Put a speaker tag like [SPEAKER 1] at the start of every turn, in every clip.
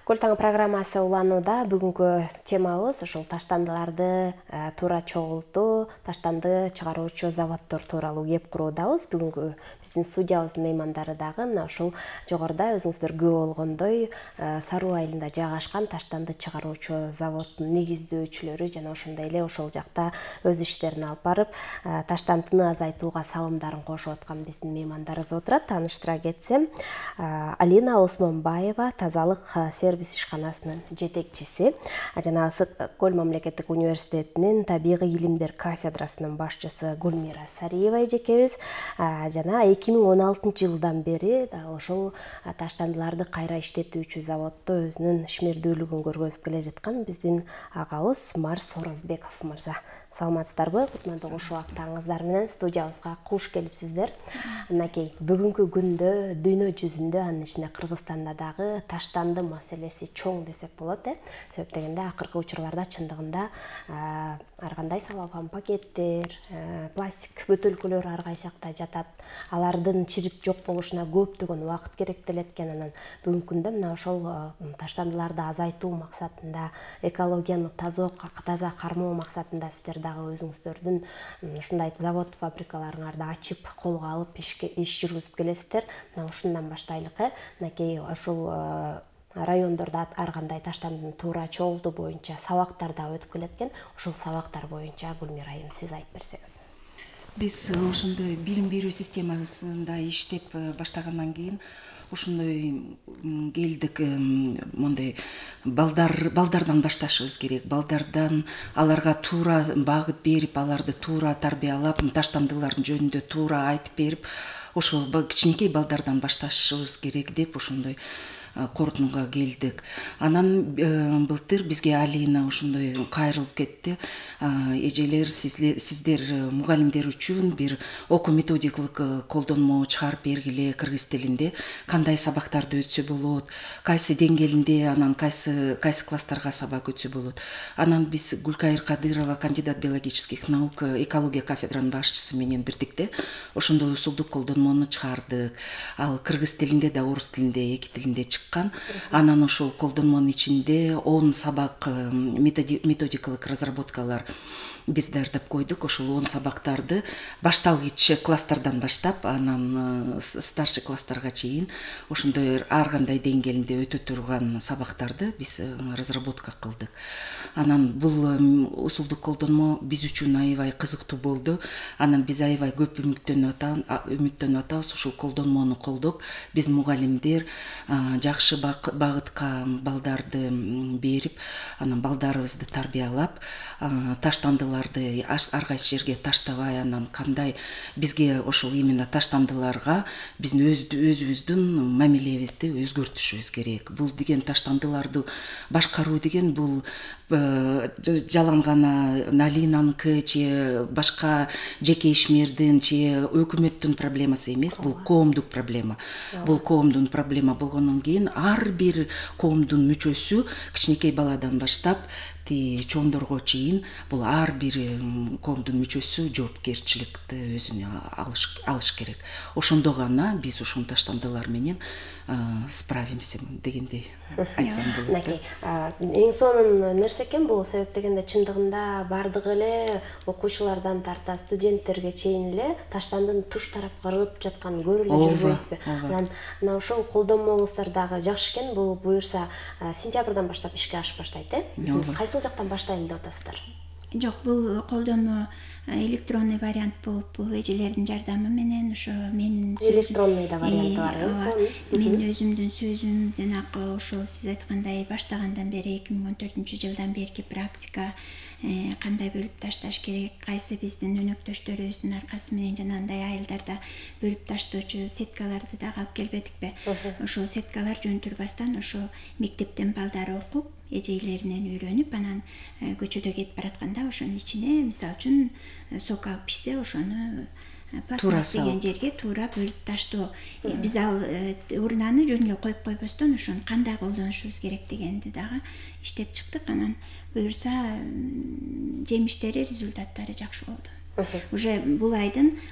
[SPEAKER 1] Көл таң программасы уланууда бүгүнкү темабыз ушул таштандыларды туура чогултуу, таштанды чыгаруучу заводдор тууралуу кеп куруудабыз. Бүгүнкү биздин студиябыздын меймандары дагы мына ушул жогоруда өзүңүздөр күбө болгондой Саруу айылында жайгашкан таштанды чыгаруучу заводдун негиздөөчүлөрү жана ошондой эле ошол жакта өз иштерин алып барып, таштандыны азайтууга салымдарын кошуп аткан биздин меймандарыбыз отурат. Тааныштыра кетсем, Алина Осмонбаева тазалык сервис ишканасынын жетекчиси, жана Көл мамлекеттик университетинин табигый илимдер кафедрасынын башчысы Гүлмира Сариева эжекебиз, жана 2016 жылдан бери ошол таштандыларды кайра иштетүүчү заводдо өзүнүн ишмердүүлүгүн көргөзүп келе жаткан биздин агабыз Марс Орозбеков мырза. Саламатсыздарбы? Кутмандуу ушул актаңыздар менен студиябызга куш келипсиздер. Анакей, бүгүнкү күндө дүйнө жүзүндө, анын ичинде Кыргызстанда дагы таштанды маселеси чоң десек болот, себеп дегенде акыркы учурларда чындыгында ар кандай салафан пакеттер, пластик бөтөлкөлөр ар кайсакта жатат. Алардын чирип жок болушуна көптөгөн убакыт керектелет экен. Анан бүгүнкү күндө мына ошол таштандыларды азайтуу максатында, экологияны таза кармоо максатында сиздер дагы өзүңүздөрдүн ушундай завод фабрикаларыңарды ачып, колго алып иш жүргүзүп келесиздер. Мына ушундан баштайлык, Мынакей ушул райондордо ар кандай таштандын туура чогултуу боюнча сабактар да өтүп келет экен. Ушул сабактар боюнча Гүлмира айым сиз айтып берсеңиз.
[SPEAKER 2] Биз ошондой билим берүү системасында иштеп баштагандан кийин ушундай келдик, мондай балдардан башташыбыз керек. Балдардан аларга туура багыт берип, аларды туура тарбиялап, таштандылардын жөнүндө туура айтып берип, ошо кичинекей балдардан башташыбыз керек деп ошондой корутунуга келдик. Анан былтыр бизге Алина ошондой кайрылып кетти. Эжелер, сиздер мугалимдер үчүн бир окуу методикалык колдонмо чыгарып бергиле кыргыз тилинде, кандай сабактарды өтсө болот, кайсы деңгээлинде, анан кайсы класстарга сабак өтсө болот. Анан биз Гүлкайыр Кадырова, кандидат биологических наук, экология кафедранын башчысы менен бирдикте ошондой усулдук колдонмону чыгардык. Ал кыргыз тилинде да, орус тилинде, эки тилинде чыккан. Анан ошол колдонмонун ичинде 10 сабак методикалык разработкалар биз даярдап койдук. Ошол 10 сабактарды башталгыч класстардан баштап, анан старший класстарга чейин ошондой ар кандай деңгээлинде өтө турган сабактарды биз разработка кылдык. Анан бул усулдук колдонмо биз үчүн аябай кызыктуу болду. Анан биз аябай көп үмүттөнүп атабыз. Ушул колдонмону колдоп, биз мугалимдер жакшы багытка балдарды берип, анан балдарыбызды тарбиялап, таштандыларды ар кайсы жерге таштабай, анан кандай бизге ошол именно таштандыларга биздин өзүбүздүн мамилебизди өзгөртүшүбүз керек. Бул деген таштандыларды башкаруу деген бул жалаң гана Алинаныкы же башка жеке ишмердин же өкмөттүн проблемасы эмес, бул коомдук проблема. Бул коомдун проблема болгондон кийин ар бир коомдун мүчөсү кичинекей баладан баштап чоңдорго чейин бул ар бир коомдун мүчөсү жоопкерчиликти өзүнө алыш керек. Ошондо гана биз ушул таштандылар менен справимся дегендей айтсам болот.
[SPEAKER 1] Эң сонун нерсе экен бул, себеп дегенде чындыгында бардыгы эле окуучулардан тарта студенттерге чейин эле таштандын туш тарапка ыргытып жатканын көрүп эле жүрбөйбүзбү? Анан мына ошол колдонмоңуздар дагы жакшы экен. Бул буюрса сентябрдан баштап ишке ашып баштайт, Кайсыл жактан баштайлы деп атасыздар?
[SPEAKER 3] Жок, бул колдонмо электронный вариант болуп, бул эжелердин жардамы менен ошо менин
[SPEAKER 1] электронный да варианты бар.
[SPEAKER 3] Мен өзүмдүн сөзүмдөн ошол сиз айткандай баштагандан бери 2014 жылдан берки практика, кандай бөлүп ташташ керек, кайсы биздин өнөктөштөрүбүздүн аркасы менен жанагындай айылдарда бөлүп таштоочу сеткаларды дагы алып келбедикпи? Ошол сеткалар жөн турбастан ошо мектептен балдар окуп, эжелеринен үйрөнүп, анан көчөдө кетип баратканда ошонун ичине мисалы үчүн сок алып пишсе, ошону пластмасс деген жерге туура бөлүп таштоо. Биз ал урнаны жөн эле коюп койбостон ошону кандай колдонушубуз керек дегенди дагы иштеп чыктык. Анан буюрса жемиштери, результаттары жакшы болду. Уже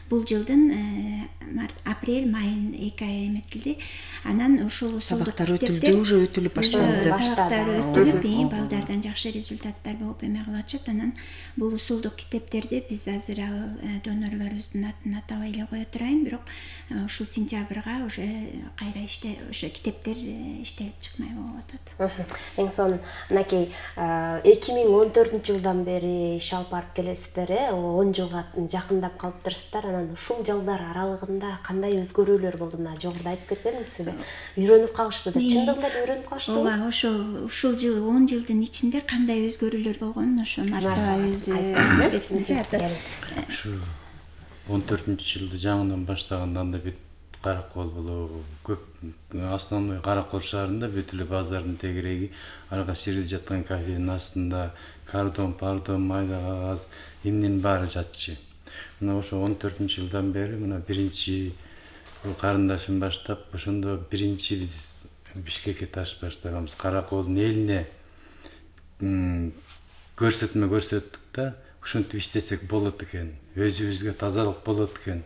[SPEAKER 3] бул жылдын апрель майын 2 ай эметилди. Анан ушул
[SPEAKER 2] сабактар өтүлдү, уже өтүлүп башталды.
[SPEAKER 3] Сабактар өтүлүп, балдардан жакшы результаттар болуп эме кылачат. Анан бул усулдук китептерди биз азыр донорлорубуздун атын атабай эле кое турайын, бирок ушул сентябрга уже кайра ошо китептер иштелип чыкмай болуп атат.
[SPEAKER 1] Эң сонун мынакей 2014-жылдан бери иш алып барып келесиздер, 10 жылга жакындап калыптырсыздар. Анан ушул жылдар аралыгында кандай өзгөрүүлөр болду? Мына жогоруда айтып кеткенсизби? Үйрөнүп калышты деп. Чындыгында үйрөнүп калыштыбы?
[SPEAKER 3] Ооба, ушул жыл 10 жылдын ичинде кандай өзгөрүүлөр болгонун ошо Марсаба өзү берсинчи.
[SPEAKER 4] Ушу 14-жылды жаңыдан баштаганда анда бүт Каракол болобу, көп основной Каракол шаарында бүт эле базардын тегереги арга сирилип жаткан кафенин астында картон, майда кагаз эмненин баары жатчы. Мына ошо 14-жылдан бери мына биринчи карындашым баштап, ошондо биринчи биз Бишкекке ташып баштаганбыз. Караколдун элине көрсөтмө көрсөттүк да, ушинтип иштесек болот экен, өзүбүзгө тазалык болот экен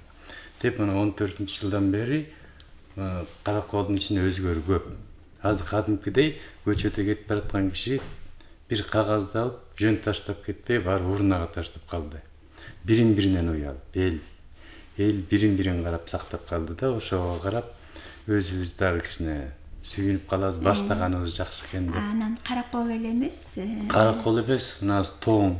[SPEAKER 4] деп, мына 14-жылдан бери Караколдун ичинде өзгөрүү көп. Азыр кадимкидей көчөдө кетип бараткан киши бир кагазды алып, жөн таштап кетпей, барып урнага таштап калды. Бирин-биринен уялып, эл бирин-бирин карап сактап калды да, ошого карап өзүбүз дагы кичине сүйүнүп калабыз, баштаганыбыз жакшы экен деп.
[SPEAKER 3] Анан Каракол эле эмес?
[SPEAKER 4] Каракол эмес, мына Тоң,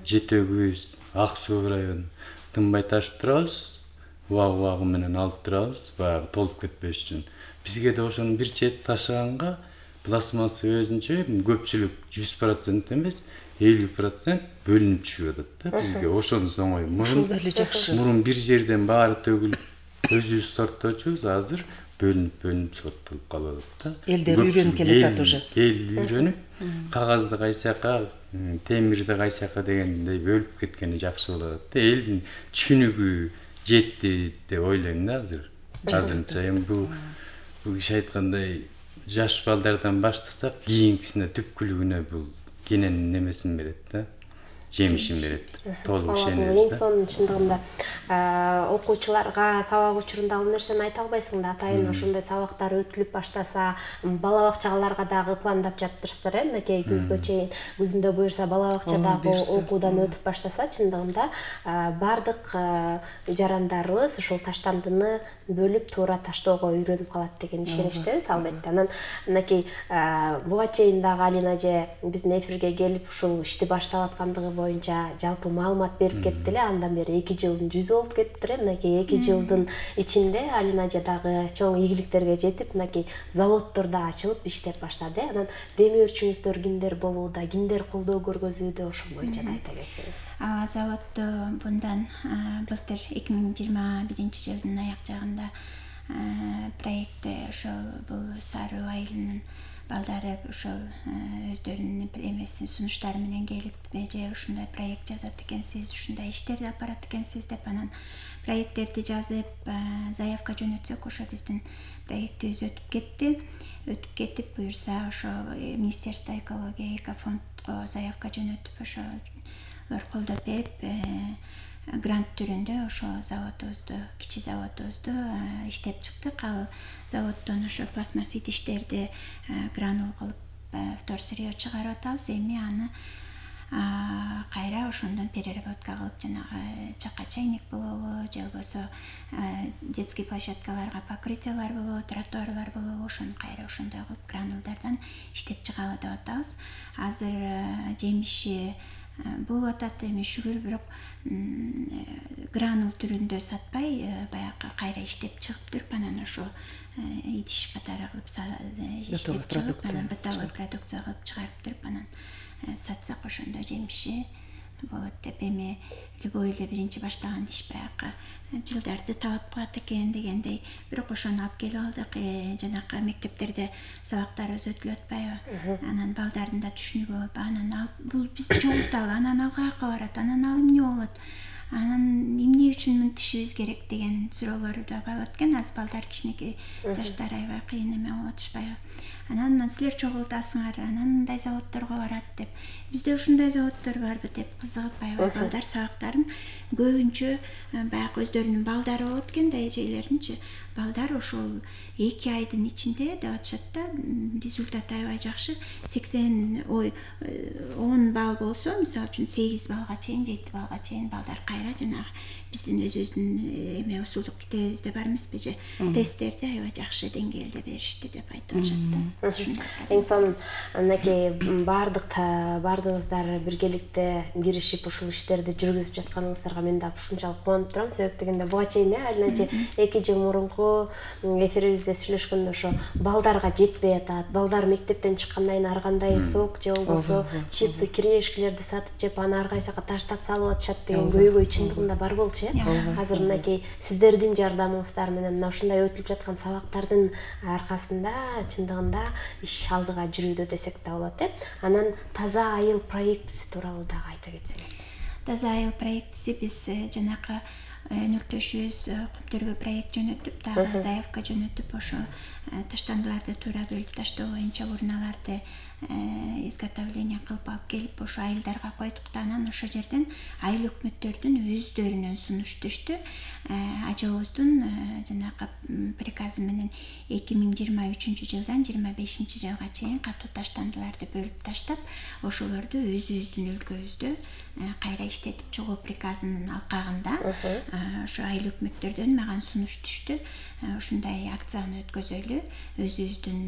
[SPEAKER 4] Жетөгүз, Ак Суу району тынбай ташып турабыз, убагы менен алып турабыз, баягы толуп кетпеш үчүн. Бизге да ошонун бир чети ташыганга пластмасса өзүнчө көпчүлүк 100% эмес, 50% бөлүнүп түшүп атат да бизге. Ошонусу оңой. Мурун бир жерден баары төгүлүп өзүбүз сортточубуз, азыр бөлүнүп сорттолуп калып атат да.
[SPEAKER 2] Элдер үйрөнүп келатат уже.
[SPEAKER 4] Эл үйрөнүп, кагазды кайсыяка, темирди кайсыяка дегендей бөлүп кеткени жакшы болот да. Элдин түшүнүгү жетти деп ойлойм да азыр. Азырынча эми бул киши айткандай жаш балдардан баштасак, кийинкисине түпкүлүгүнө бул кененин немесин берет да, жемишин берет. Толук ишенебиз да.
[SPEAKER 1] Эң сонун чындыгында окуучуларга сабак учурунда ал нерсени айта албайсың да. Атайын ошондой сабактар өтүлүп баштаса, бала бакчаларга дагы пландап жатыптырсыздар, мынакей күзгө чейин. Күзүндө буюрса бала бакчадагы окуудан өтүп баштаса, чындыгында бардык жарандарыбыз ушул таштандыны бөлүп туура таштоого үйрөнүп калат деген ишеничтебиз албетте. Анан мынакей буга чейин дагы Алина эже биздин эфирге келип ушул ишти баштап аткандыгы боюнча жалпы маалымат берип кетти эле. Андан бери 2 жылдын жүзү болуп кетиптир. Мынакей 2 жылдын ичинде Алина эже дагы чоң ийгиликтерге жетип, мынакей заводдор да ачылып иштеп баштады. Анан демөөрчүңүздөр кимдер болууда, кимдер колдоо көргөзүүдө, ошол боюнча да айта кетсеңиз.
[SPEAKER 3] Заводду bundan былтыр 2021-жылдын аяк жагында проектте ошол бул Сары айылынын балдары ошол өздөрүнүн эмесин сунуштары менен келип, эже ушундай проект жазат экенсиз, ушундай иштерди алып барат экенсиз деп, анан проекттерди жазып, заявка жөнөтсөк, ошо биздин проектибиз өтүп кетип, буюрса ошо Министерство экология экофондго заявка жөнөтүп, ошо колдоп берип, грант түрүндө ошо заводубузду, кичи заводубузду иштеп чыктык. Ал заводдон ошо пластмасс идиштерди гранул кылып вторсырье чыгарып атабыз. Эми аны кайра ошондон переработка кылып, жанагы чака чайник болобу, же болбосо детский площадкаларга покрытиялар болобу, тротуарлар болобу, ошону кайра ошондой кылып гранулдардан иштеп чыгалы деп атабыз. Азыр жемиши болуп атат, эми шүгүр, бирок гранул түрүндө сатпай, баягы кайра иштеп чыгып туруп, анан ошо идиш катары кылып иштеп чыгып, анан бытовой продукция кылып чыгарып туруп, анан сатсак ошондо жемиши болот деп. Эми любой эле биринчи баштаган иш баягы жылдарды талап кылат экен дегендей, бирок ошону алып келип алдык. Жанакы мектептерде сабактарыбыз өтүлүп атпайбы, анан балдардын да түшүнүгү болуп, анан бул биз чогулталы, анан ал каяка барат, анан ал эмне болот, Анан эмне үчүн мынтишибиз керек деген суроолорду да болот экен. Аз балдар кичинекей жаштар аябай кыйын эме болуп атышпайбы. Анан силер чогултасыңар, анан мындай заводдорго барат деп. Бизде ушундай заводдор барбы деп кызыгып аябай балдар сабактарын көбүнчө баягы өздөрүнүн балдары болот экен да, эжелеринчи. Балдар ошол 2 айдын ичинде деп атышат да, результат аябай жакшы. 10 балл болсо, мисалы үчүн 8 балга чейин, 7 балга чейин балдар кайра жанагы биздин өзүбүздүн эме усулдук китебибизде бар эмеспи же, тесттерди аябай жакшы деңгээлде беришти деп айтышат да.
[SPEAKER 1] Эң сонун анакей бардыгыздар биргеликте киришип ушул иштерди жүргүзүп жатканыңыздарга мен да ушунчалык кубанып турам. Себеп дегенде буга чейин айыланчы 2 жыл мурунку эфирибизде сүйлөшкөндө ошо балдарга жетпей атат. Балдар мектептен чыккандан кийин ар кандай сок же болбосо чипсы, кирешкилерди сатып жеп, аны ар кайсыга таштап салып атышат деген көйгөй чындыгында бар болчу. Азыр мынакей сиздердин жардамыңыздар менен мына ушундай өтүлүп жаткан сабактардын аркасында чындыгында иш алдыга жүрүүдө десек да болот. Анан таза айыл проектиси тууралуу дагы айта кетсеңиз.
[SPEAKER 3] Таза айыл проектиси биз жанакы өнөктөшүбүз Көптөргө проект жөнөтүп, дагы заявка жөнөтүп, ошо таштандыларды туура бөлүп таштоо боюнча урналарды изготовление кылып алып келип, ошо айылдарга койдук да, анан ошо жерден айыл өкмөттөрдүн өздөрүнөн сунуш түштү. Ажообуздун жанагы приказы менен 2023 жылдан 25 жылга чейин катуу таштандыларды бөлүп таштап, ошолорду өзүбүздүн өлкөбүздө кайра иштетип чыгуу приказынын алкагында ошо айыл өкмөттөрдөн мага сунуш түштү. Ушундай акцияны өткөзөлү, өзүбүздүн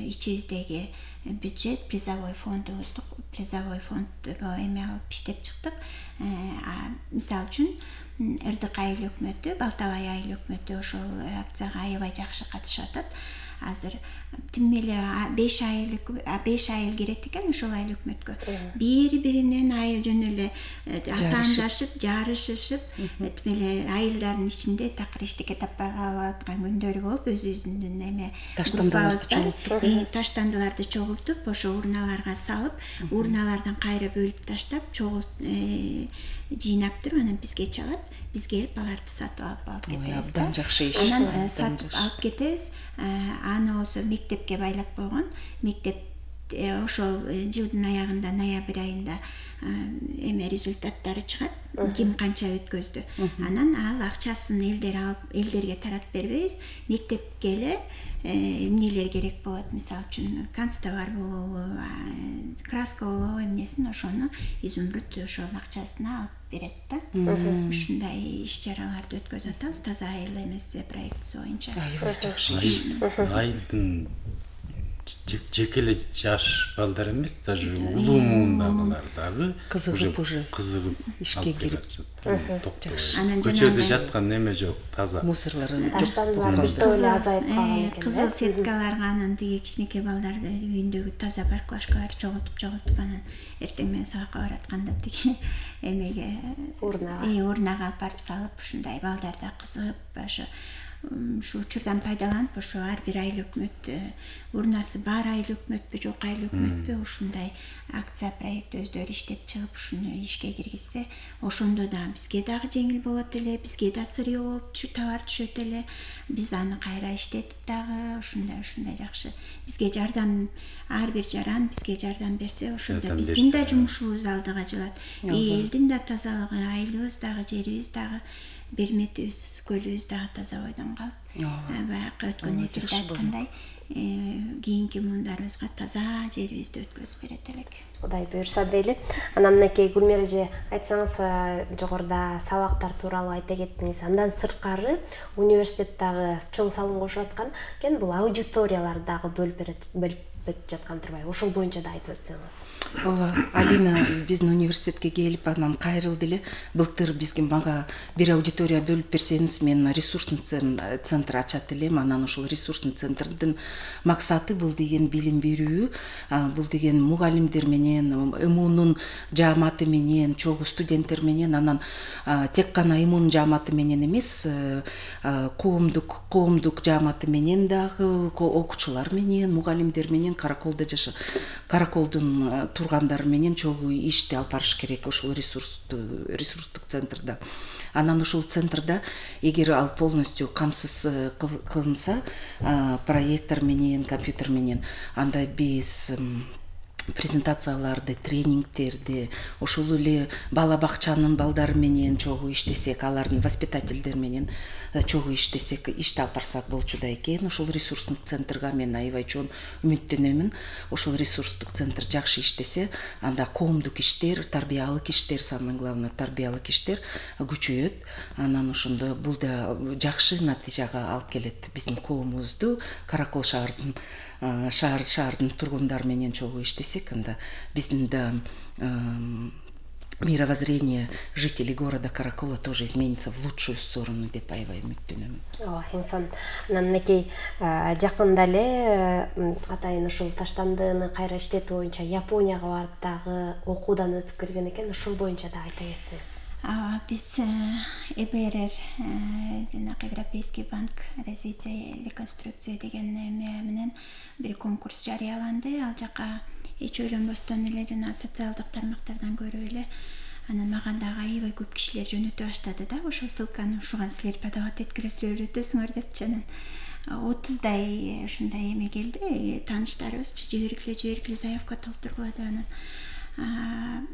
[SPEAKER 3] ичибиздеги бюджет, призовой фонд эме алып иштеп чыктык. Мисалы үчүн РДК айыл өкмөтү, Балтабай айыл өкмөтү ошол акцияга аябай жакшы катышып атат. Азыр тим эле 5 айыл кирет экен ошол айыл өкмөткө. Бири-биринен айыл жөн эле атаандашып, жарышышып, тим эле айылдардын ичинде такыр эчтеке таппай калып аткан күндөрү болуп, өзүбүздүн эме таштандыларды чогултуп, ошо урналарга салып, урналардан кайра бөлүп таштап, жыйнап туруп, анан бизге чалат. Биз келип аларды сатып алып кетебиз.
[SPEAKER 2] Абдан жакшы иш.
[SPEAKER 3] Анан сатып алып кетебиз. Аны болсо мектепке байлап койгон. Мектеп ошол жылдын аягында, ноябрь айында эме результаттары чыгат. Ким канча өткөздү. Анан ал акчасын элдерге таратып бербейбиз. Мектепке эле эмнелер керек болот, мисалы үчүн канцтовар болобу, краска болобу, эмнесин ошону Изумруд ошол акчасына алып берет да. Ушундай иш-чараларды өткөзүп атабыз. Таза айыл эмеси проектиси боюнча.
[SPEAKER 2] Аябай жакшы иш.
[SPEAKER 4] Айылдын жеке эле жаш балдар эмес, даже улуу муундагылар дагы
[SPEAKER 2] кызыгып ишке кирип.
[SPEAKER 3] Анан
[SPEAKER 4] көчөдө жаткан неме жок, таза.
[SPEAKER 2] Мусорлор
[SPEAKER 1] Таштандылар бүттө эле азайып калган экен.
[SPEAKER 3] Кызыл сеткаларга анан тиги кичинекей балдарды үйүндөгү таза барклашкалар чогултуп анан эртең менен сабакка баратканда тиги эмеге урнага алып барып салып, ушундай балдарда кызыгып, ошо учурдан пайдаланып, ошо ар бир айыл өкмөт урнасы бар айыл өкмөтпү, жок айыл өкмөтпү, ушундай акция проект өздөрү иштеп чыгып, ушуну ишке киргизсе, ошондо да бизге дагы жеңил болот эле, бизге да сырье болуп товар түшөт эле, биз аны кайра иштетип дагы ушундай жакшы. Бизге жардам, ар бир жаран бизге жардам берсе, ошондо биздин да жумушубуз алдыга жылат. Элдин да тазалыгы, айылыбыз дагы, жерибиз дагы, берметибиз, көлүбүз дагы таза бойдон калып, баягы өткөн эфирде айткандай, кийинки муундарыбызга таза жерибизди өткөзүп берет элек.
[SPEAKER 1] Кудай буйрса дейли. Анан мынакей Гүлмира эже, айтсаңыз, жогоруда сабактар тууралуу айта кеттиңиз. Андан сырткары университет дагы чоң салым кошуп аткан экен. Бул аудиториялар дагы бөлүп жаткан турбайбы? Ошол боюнча да айтып өтсөңүз.
[SPEAKER 2] Ооба, Алина биздин университетке келип анан кайрылды эле. Былтыр мага бир аудитория бөлүп берсеңиз, мен ресурсный центр ачат элем. Анан ошол ресурсный центрдин максаты бул деген билим берүү, бул деген мугалимдер менен, МУнун жааматы менен, чогуу студенттер менен, анан тек гана МУнун жааматы менен эмес, коомдук жааматы менен дагы, окуучулар менен, мугалимдер менен, караколдун тургандары менен чогуу ишти алып барыш керек ошол ресурстук центрда. Анан ушул центрда эгер ал полностью камсыз кылынса, проектор менен, компьютер менен, анда биз презентацияларды, тренингтерди, ошол эле бала бакчанын балдары менен чогуу иштесек, алардын воспитательдер менен чогуу иштесек, ишти алып барсак болчу да экен. Ошол ресурстук центрга мен аябай чоң үмүттөнөмүн. Ошол ресурстук центр жакшы иштесе, анда коомдук иштер, тарбиялык иштер, самое главное тарбиялык иштер күчөйөт. Анан ошондо бул да жакшы натыйжага алып келет. Биздин коомубузду Каракол шаардын тургундары менен чогуу иштесек, анда биздин да мировоззрение жителей города Каракола тоже изменится в лучшую сторону деп аябай үмүттөнөмүн.
[SPEAKER 1] Ооба, инсан мынакей жакында эле атайын ушул таштандыны кайра иштетүү боюнча Японияга барып дагы окуудан өтүп келген экен. Ушул боюнча да айта кетсеңиз.
[SPEAKER 3] Биз ЭБРР, жанагы Европейский банк развития и реконструкции деген менен бир конкурс жарыяланды. Ал жака эч ойлонбостон эле жана социалдык тармактардан көрүп эле анан мага дагы аябай көп кишилер жөнөтө баштады да. Ошол ссылканы ушуган силер подавать эткилесиңер өтөсүңөр депчи. Анан 30дай ушундай эме келди. Тааныштарыбыз жибергиле заявка толтургулады. Анан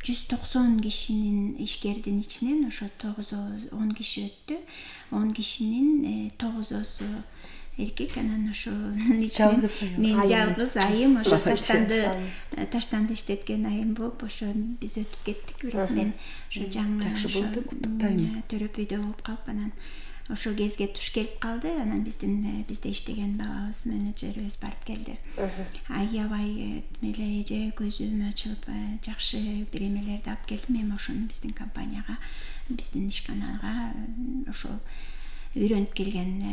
[SPEAKER 3] 190 кишинин ишкердин ичинен ошо 10 киши өттү. 10 кишинин 9осу эркек, анан ошонун ичинен мен жалгыз айым, ошо таштанды иштеткен айым болуп, ошо биз өтүп кеттик. Бирок мен ошо жаңы төрөпүйдө болуп калып, анан ошол кезге туш келип калды. Анан бизде иштеген балабыз, менеджерибиз барып келди. Аябай эле эже көзүм ачылып, жакшы бир эмелерди алып келди. Мен ошону биздин компанияга, биздин ишканага ошол үйрөнүп келген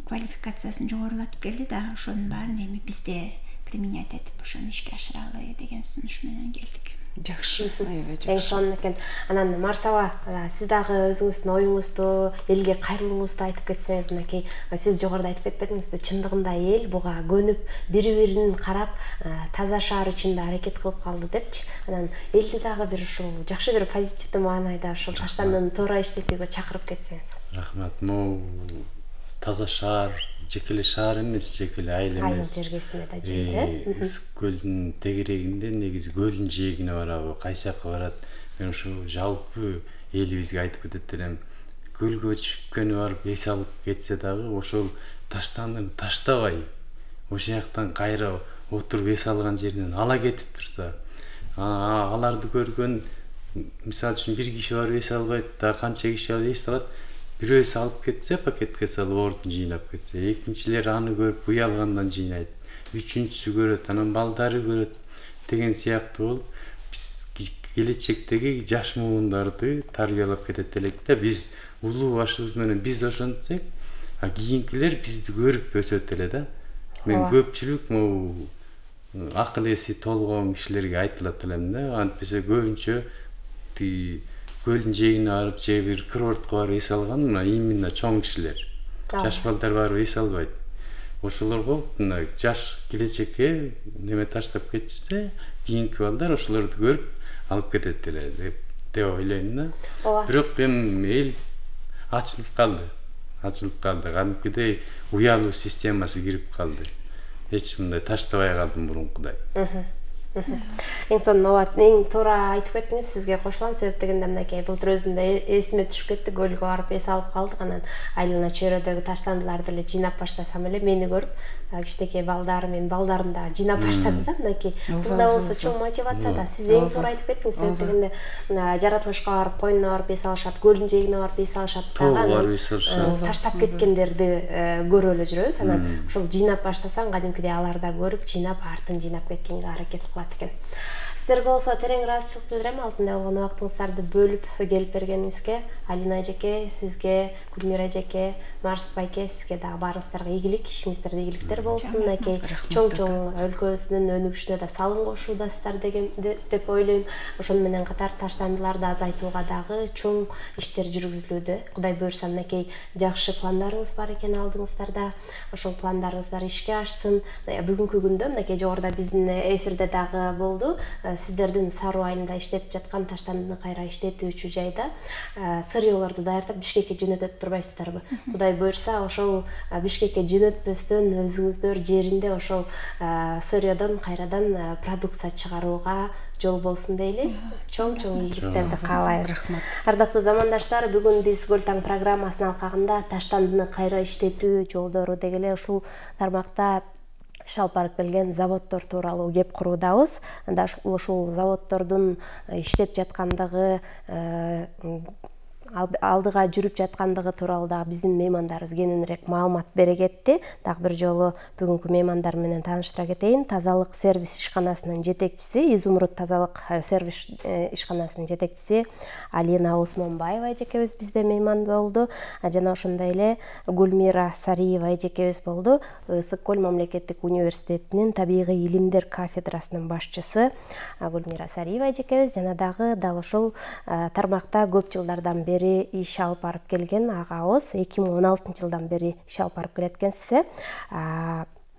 [SPEAKER 3] квалификациясын жогорулатып келди да, ошонун баарын эми бизде применять этип ошону ишке ашыралы деген сунуш менен келдик.
[SPEAKER 2] Жакшы, аябай жакшы.
[SPEAKER 1] Эң экен. Анан Марсаба, сиз дагы өзүңүздүн оюңузду, элге кайрылууңузду айтып кетсеңиз, мынакей сиз жогоруда айтып кетпедиңизби? Чындыгында эл буга көнүп, бири-бирин карап, таза шаар үчүн да аракет кылып калды депчи. Анан элди дагы бир ушул жакшы бир позитивдүү маанайда ушул таштандыны туура иштетүүгө чакырып кетсеңиз.
[SPEAKER 4] Рахмат. Таза шаар, жекеле шаар эмес, жекеле айыл эмес.
[SPEAKER 1] Айыл жергесинде да жейди.
[SPEAKER 4] Ысык көлдүн тегерегинде негизи көлдүн жээгине барабы, кайсы жакка барат. Мен ушу жалпы элибизге айтып кетет элем. Көлгө чүккөнү барып эс алып кетсе дагы, ошол таштандыны таштабай, ошол жактан кайра отуруп эс алган жеринен ала кетип турса, аларды көргөн, мисалы үчүн бир киши барып эс албайт, да канча киши эс алат. Бирөөсү алып кетсе, пакетке салып ордун жыйнап кетсе, экинчилер аны көрүп уялгандан жыйнайт, үчүнчүсү көрөт, анан балдары көрөт деген сыяктуу болуп, биз келечектеги жаш муундарды тарбиялап кетет элек да. Биз улуу башыбыз менен биз ошентсек, кийинкилер бизди көрүп өсөт эле да. Мен көпчүлүк акыл эси толгон кишилерге айтылат элем да. Антпесе көбүнчө көлдүн жээгине барып, же бир курортко барып эс алган, именно чоң кишилер. Жаш балдар барып эс албайт. Ошолорго жаш келечекке неме таштап кетсе, кийинки балдар ошолорду көрүп алып кетет эле деп ойлойм да. Бирок эл ачылып калды. Кадимкидей уялуу системасы кирип калды. Эч мындай таштабай калдым мурункудай.
[SPEAKER 1] Эң сонун эң туура айтып кеттиңиз, сизге кошулам. Себеп дегенде мынакей былтыр өзүмдө эсиме түшүп кетти, көлгө барып эс алып калдык. Анан айлана чөйрөдөгү таштандыларды эле жыйнап баштасам эле мени көрүп, кичинекей балдар, менин балдарым да жыйнап баштады да. Мынакей бул да болсо чоң мотивация да. Сиз эң туура айтып кеттиңиз. Себеп дегенде жаратылышка барып, койнуна барып эс алышат, көлдүн жээгине барып эс алышат дагы. Таштап кеткендерди көрүп эле жүрөбүз. Анан ошол жыйнап баштасаң, кадимкидей алар да көрүп, жыйнап, артын жыйнап кеткенге аракет кылат экен. Сиздерге болсо терең ыраазычылык билдирем, алтындай болгон убактыңыздарды бөлүп келип бергениңизге. Алина эжеке, сизге, Гүлмира эжеке, Марс байке, сизге дагы баарыңыздарга ийгилик, ишиңиздерде ийгиликтер болсун. Мынакей чоң өлкөбүздүн өнүгүшүнө да салым кошуудасыздар деп ойлойм. Ошону менен катар таштандыларды азайтууга дагы чоң иштер жүргүзүлүүдө. Кудай буйрса, мынакей жакшы пландарыңыз бар экен алдыңыздарда. Ошол пландарыңыздар ишке ашсын. Бүгүнкү күндө мынакей жогоруда биздин эфирде дагы болду. сиздердин Саруу айылында иштеп жаткан таштандыны кайра иштетүүчү жайда сырьёолорду даярдап Бишкекке жөнөтөп турбайсыздарбы? Кудай буйрса, ошол Бишкекке жөнөтпөстөн өзүңүздөр жеринде ошол сырьёдон кайрадан продукция чыгарууга жол болсун дейли. Чоң-чоң ийгиликтерди каалайбыз.
[SPEAKER 2] Рахмат.
[SPEAKER 1] Ардактуу замандаштар, бүгүн биз Көл таң программасынын алкагында таштандыны кайра иштетүү жолдору деги эле ушул тармакта иш алып барып келген заводдор тууралуу кеп куруудабыз. Анда ушул заводдордун иштеп жаткандыгы, алдыга жүрүп жаткандыгы тууралуу дагы биздин меймандарыбыз кененирээк маалымат бере кетти. Дагы бир жолу бүгүнкү меймандар менен тааныштыра кетейин. Тазалык сервис ишканасынын жетекчиси, Изумруд тазалык сервис ишканасынын жетекчиси Алина Осмонбаева эжекебиз бизде мейман болду. Жана ошондой эле Гүлмира Сариева эжекебиз болду. Ысык Көл мамлекеттик университетинин табигый илимдер кафедрасынын башчысы Гүлмира Сариева эжекебиз, жана дагы дал ушул тармакта көп жылдардан бери иш алып барып келген агабыз, 2016 жылдан бери иш алып барып келеткенсиз.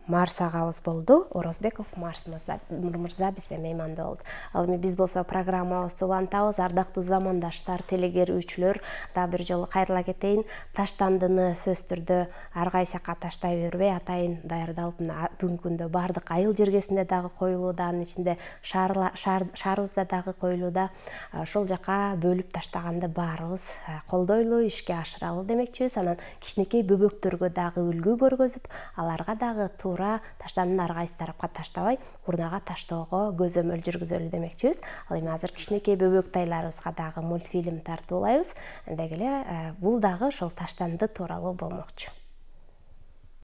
[SPEAKER 1] Марс агабыз болду. Орозбеков Марс мырза бизде мейман болду. Ал эми биз болсо программабызды улантабыз. Ардактуу замандаштар, телегерүүчүлөр, дагы бир жолу кайрыла кетейин. Таштандыны сөзсүз түрдө ар кайсыяка таштай бербей, атайын даярдалып, бүгүнкү күндө бардык айыл жергесинде дагы коюлууда, анын ичинде шаарыбызда дагы коюлууда. Ошол жака бөлүп таштаганды баарыбыз колдойлу, ишке ашыралы демекчибиз. Анан кичинекей бөбөктөргө дагы үлгү көргөзүп, аларга дагы таштандын ар кайсы тарапка таштабай, урнага таштоого көзөмөл жүргүзөлү демекчибиз. Ал эми азыр кичинекей бөбөктайларыбызга дагы мультфильм тартуулайбыз. Деги эле бул дагы ошол таштанды тууралуу болмокчу.